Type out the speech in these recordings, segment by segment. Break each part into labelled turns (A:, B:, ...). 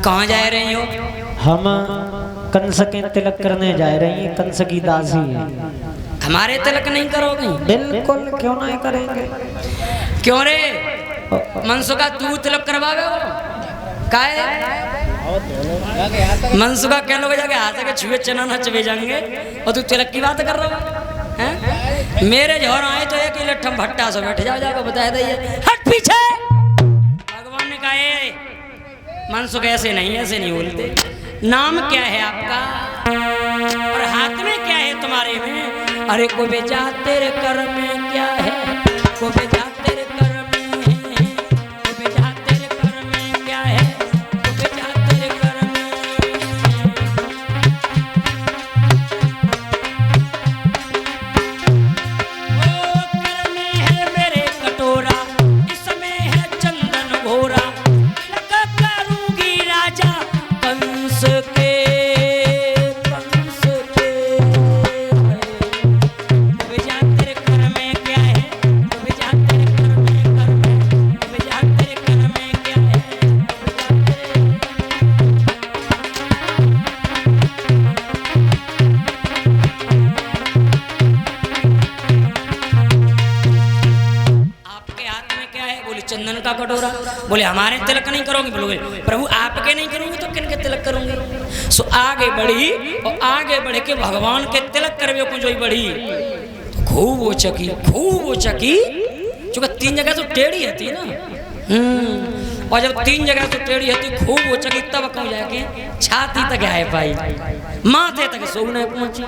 A: कहाँ जा रही हो?
B: हम कंस के तिलक करने जा रही हैं। कंस की दासी है।
A: हमारे तिलक नहीं करोगे?
B: बिल्कुल, क्यों नहीं करेंगे।
A: क्यों रे? मनसुखा तू तिलक करवावे हो काहे? मनसुखा कह लो जाके हाथ के छुए चना न चबे जाएंगे और तू तिलक की बात कर रहा है? मेरे जोर आए तो एक लट्ठम भट्टा से बैठ जाओ, जाकर बता दे हट पीछे। भगवान ने कहा मनसुख ऐसे नहीं बोलते। नाम क्या है आपका और हाथ में क्या है तुम्हारे में? अरे को बेचा तेरे कर में क्या है? को बेचा तेरे कर में है, को बेचा तेरे कर में क्या है? को बेचा तेरे कर में ओ कर में है मेरे कटोरा, इसमें है चंदन घोरा, लगा करूंगी राजा कंस के। चंदन का कटोरा। बोले हमारे तिलक नहीं करोगे? बोलोगे प्रभु आपके नहीं करूंगी तो किन के तिलक करूंगी? सो आगे बढ़ी और आगे बढ़ के भगवान के तिलक करवे को जो बढ़ी तो खूब वो चकी चूंकि 3 जगह तो टेढ़ी थी ना। और जब 3 जगह तो टेढ़ी थी खूब वो चकी तब कहूँ जाके छाती तक आए पाई, माथे तक सो नहीं पहुंची।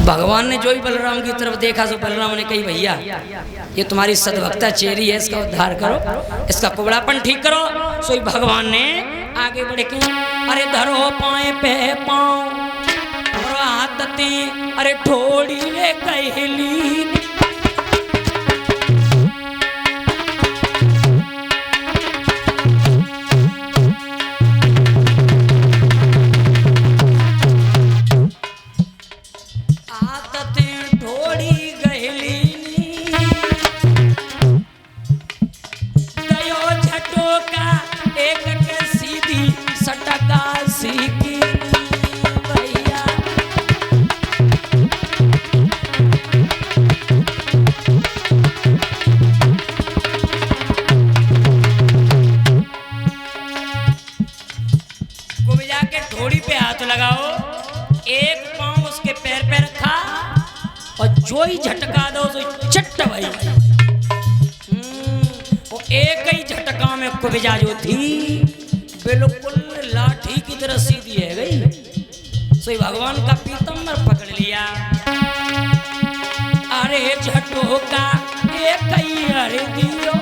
A: भगवान ने जो ही बलराम की तरफ देखा तो बलराम ने कही भैया ये तुम्हारी सद्भक्ता चेरी है, इसका उद्धार करो, इसका कुबड़ापन ठीक करो। सो ही भगवान ने आगे बढ़ के अरे धरो पाए पे पाँव और हाथ ते अरे ठोड़ी रे कहली। जो ही झटका दो तो चट्ट भाई। वो एक ही झटका में कुबजा जो थी बिल्कुल लाठी की तरह सीधी है गई। सो भगवान का पीतम्बर पकड़ लिया। अरे झटोका एक ही अरे दियो,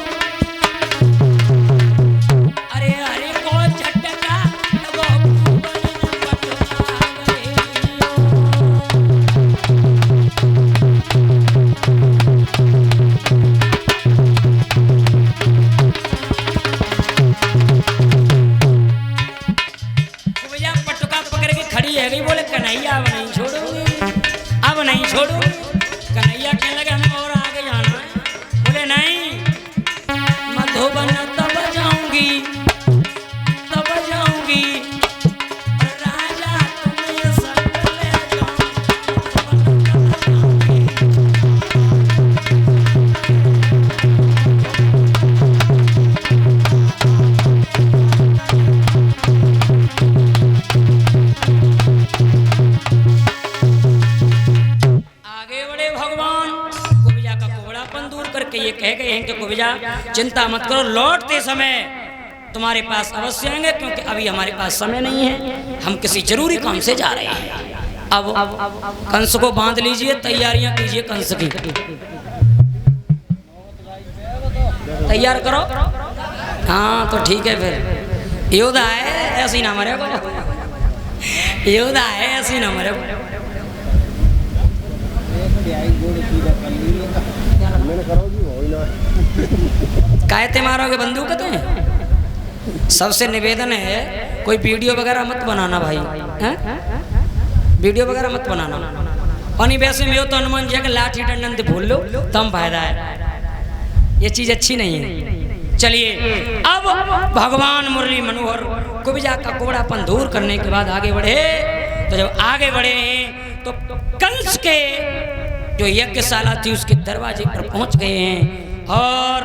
A: अरे अरे को झटका अब नहीं छोड़ूंगी। कन्हैया कहने लगे हमें और आगे जाना है। बोले नहीं मधुबन तब जाऊंगी राजा तुम्हें संग ले ये कह गए हैं कि कुबजा चिंता मत करो, लौटते समय तुम्हारे पास अवश्य आएंगे, क्योंकि अभी हमारे पास समय नहीं है, हम किसी जरूरी काम से जा रहे हैं। अब कंस को बांध लीजिए, तैयारियां कीजिए, कंस की तैयार करो। हाँ तो ठीक है, फिर योद्धा है ऐसे ही ना मरे, योद्धा है ऐसे ही ना मरे। कायते मारोगे बंदूक हैं? सबसे निवेदन है कोई वीडियो वगैरह मत बनाना भाई, हैं? वीडियो वगैरह मत बनाना। और नहीं वैसे में हो तो हनुमान जी के लाठी डंडन से भूल लो, तम फायदा है। ये चीज़ अच्छी नहीं है, चलिए अब भगवान मुरली मनोहर कुब्जा का कोड़ापन दूर करने के बाद आगे बढ़े। तो जब आगे बढ़े हैं तो कंस के जो यज्ञशाला थी उसके दरवाजे पर पहुंच गए हैं और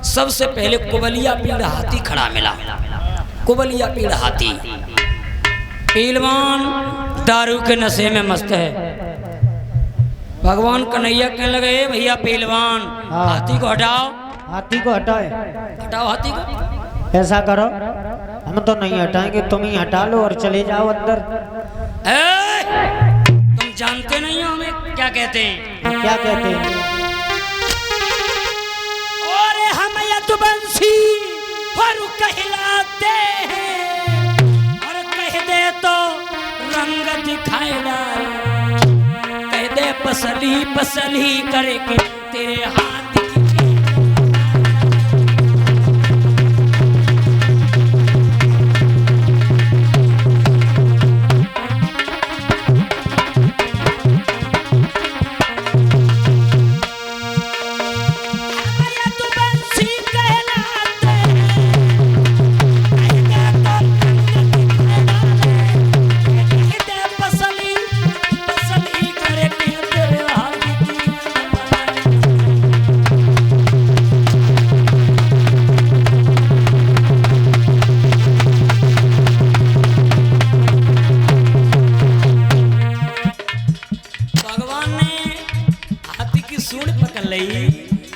A: सबसे पहले कुबलिया पीड़ हाथी खड़ा मिला। कुबलिया पीड़ हाथी पहलवान दारू के नशे में मस्त है। भगवान कन्हैया कहने लगे भैया पहलवान हाथी को हटाओ।
B: हाथी को हटाए?
A: हटाओ हाथी को।
B: ऐसा करो हम तो नहीं हटाएंगे, तुम ही हटा लो और चले जाओ अंदर।
A: तुम जानते नहीं हो हमें क्या कहते हैं?
B: क्या कहते हैं?
A: और हम यदुवंशी पर कहलाते हैं और कह दे तो रंग दिखाए डाल, कह दे पसली पसली करके तेरे हाथ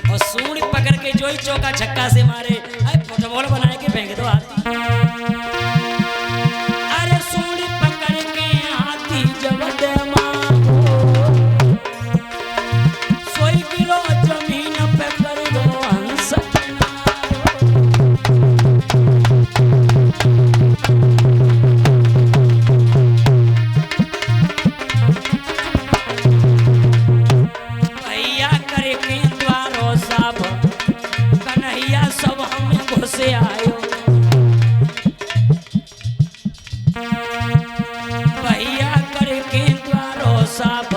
A: और सूंड पकड़ के जो ही चौका छक्का से मारे फुटबॉल बना के फेंक दो हाथी। अरे सूंड पकड़ के हाथी जब दे मारो 100 किलो जमीन पे कर दो हंस। भैया करे के द्वारो साफ कन्हैया सब हमें घुसे आयो। भैया करे के द्वारो साफ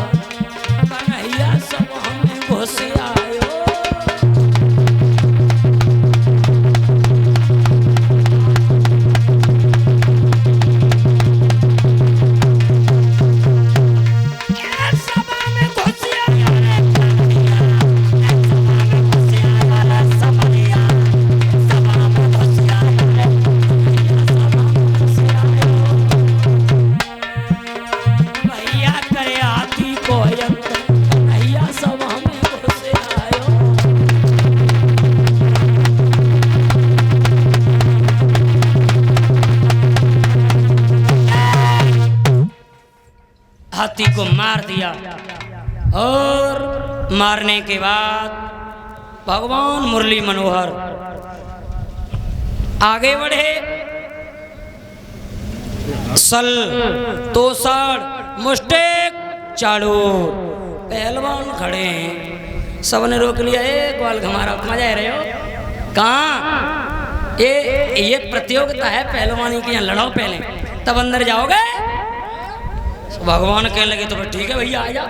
A: कन्हैया सब हमें घुसे आयो। हाथी को मार दिया और मारने के बाद भगवान मुरली मनोहर आगे बढ़े। सल तोसड़ मुष्टिक चाड़ूर पहलवान खड़े हैं। सबने रोक लिया। ग्वाल घमारा मजा रहे हो कहाँ? ये प्रतियोगिता है पहलवानी की, यहाँ लड़ाओ पहले तब अंदर जाओगे। भगवान कहने लगे तो ठीक है भैया आ जा।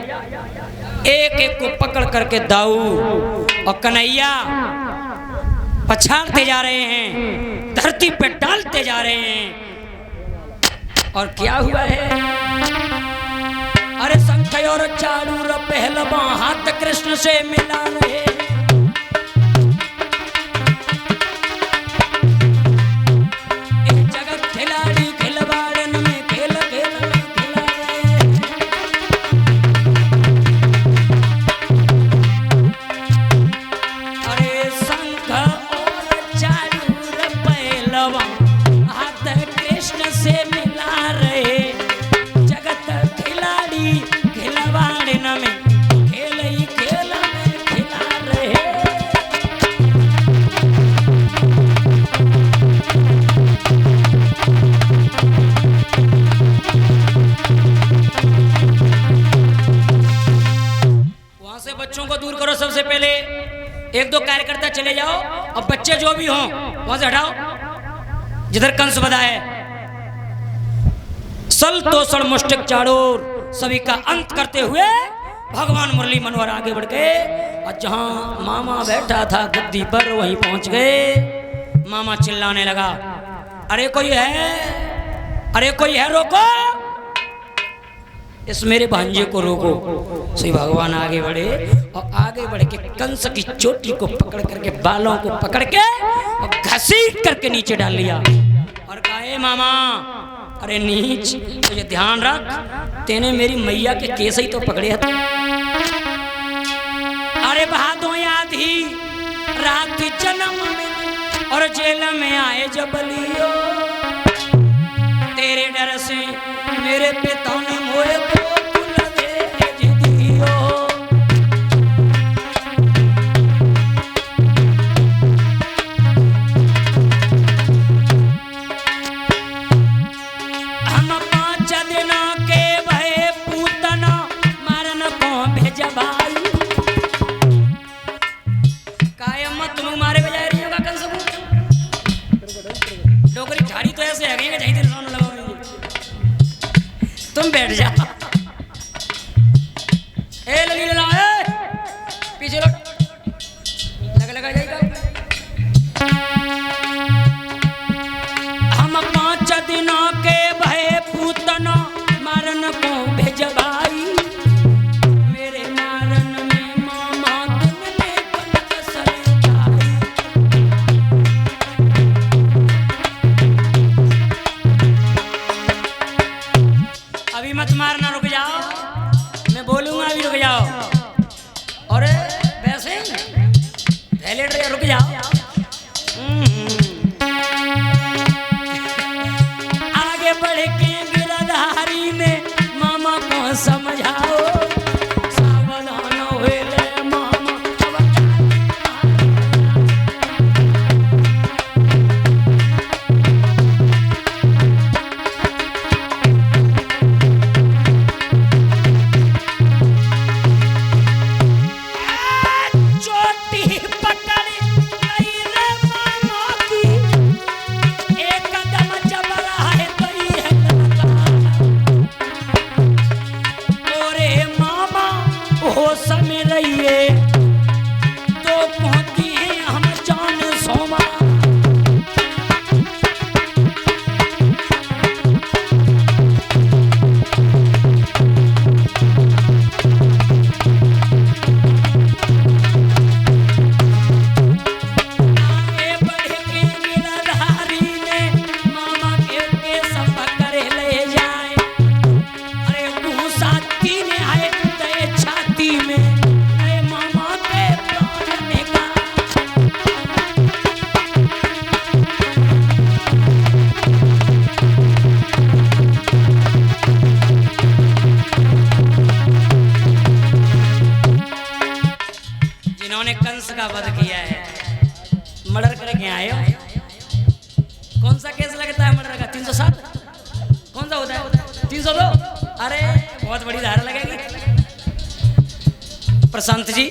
A: एक एक को पकड़ करके दाऊ और कन्हैया पछाड़ते जा रहे हैं, धरती पे डालते जा रहे हैं। और क्या हुआ है? अरे शंख और चारूर पहलवान हाथ कृष्ण से मिला रहे। जगत खिलाड़ी खिलवाड़न में खेल खेल में खिला रहे। अरे शंख और चारूर पहलवान हाथ कृष्ण से मिला रहे। जगत खिलाड़ी खिलवाड़न में खेल ही खेल में खिला रहे। वहां से बच्चों को दूर करो। सबसे पहले 1-2 कार्यकर्ता चले जाओ और बच्चे जो भी हों वहां से हटाओ जिधर कंस बधा है। सल तोसड़ मुष्टिक चाड़ूर सभी का अंत करते हुए भगवान मुरली मनोहर आगे बढ़ गए और जहां मामा बैठा था गद्दी पर वहीं पहुंच गए। मामा चिल्लाने लगा, अरे कोई है, अरे कोई है, रोको, इस मेरे भांजे को रोको। श्री भगवान आगे बढ़े और आगे बढ़ के कंस की चोटी को पकड़ करके, बालों को पकड़ के और घसीट करके नीचे डाल लिया और कहा, मामा, अरे नीच, तुझे ध्यान रख, तेने मेरी मैया के केस ही तो पकड़े हैं। अरे बहादो याद ही रात जन्म में और जेल में आए जबलियो, तेरे डर से मेरे पिता ने मोए को भेज दियो। हम 5 दिनों के भय पूतना मारन को भेज भाई। कायम तुम मारे बजाय रही होगा कंस को। डोगरी झाड़ी तो ऐसे है गई जहीं सामने लगाओ, तुम बैठ जा। ए लगी ला, पीछे लग लगा जाएगा। हम 5 दिनों के भय पूतना मारन को भेज भाई। मेरे मारन में मामा तुमने कसर खाई। अभी मत मारना, रुक जाओ, मैं बोलूंगा, अभी रुक जाओ। और वैसे पहले रुक जाओ। आगे बढ़ के गिरधारी ने मामा को समझाओ, सावधान हुए ले मामा। का वध किया है, मर्डर करके आए हो। कौन सा केस लगता है मर्डर का? 307? कौन सा होता है? 302? अरे बहुत बड़ी धारा लगेगी। प्रशांत जी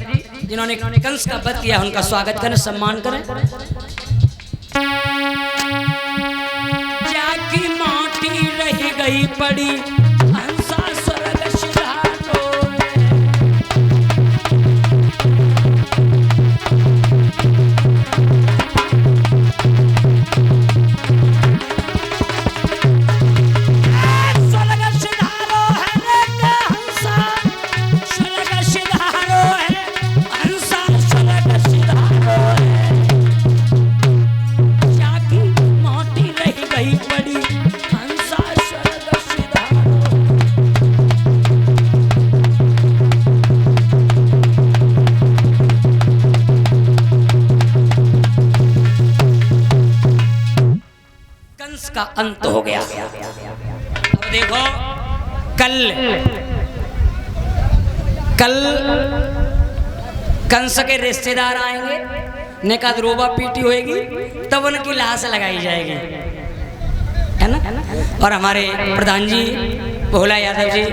A: जिन्होंने कंस का वध किया, उनका स्वागत करें, सम्मान करें। जाकी माटी रह गई पड़ी हंसा स्वर्ग सिधारो। का अंत हो गया। अब देखो कल कंस के रिश्तेदार आएंगे, निकाद रोबा पीटी होएगी, तब उनकी लाश लगाई जाएगी, है ना। और हमारे प्रधान जी भोला यादव जी